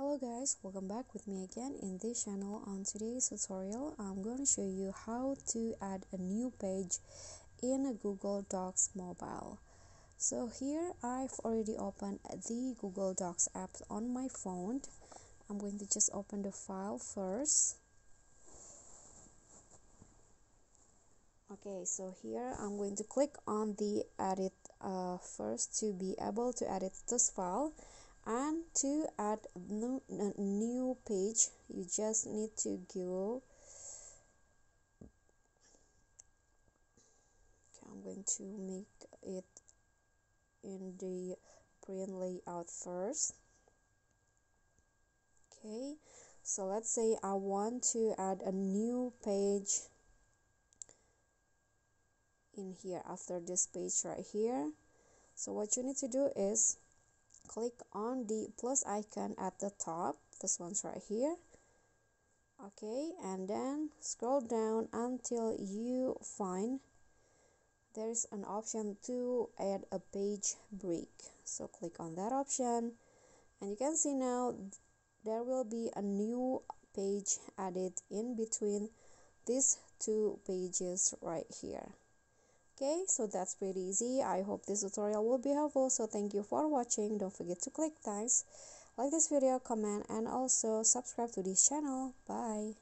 Hello guys, welcome back with me again in this channel. On today's tutorial I'm going to show you how to add a new page in a Google Docs mobile. So here I've already opened the Google Docs app on my phone. I'm going to just open the file first. Okay, so here I'm going to click on the edit first to be able to edit this file. And to add a new page, you just need to go. Okay, I'm going to make it in the print layout first. Okay, so let's say I want to add a new page in here after this page right here. So what you need to do is click on the plus icon at the top, this one's right here. Okay, and then scroll down until you find there's an option to add a page break. So click on that option and you can see now there will be a new page added in between these two pages right here. Okay, so that's pretty easy. I hope this tutorial will be helpful. So thank you for watching. Don't forget to click thanks, like this video, comment, and also subscribe to this channel. Bye.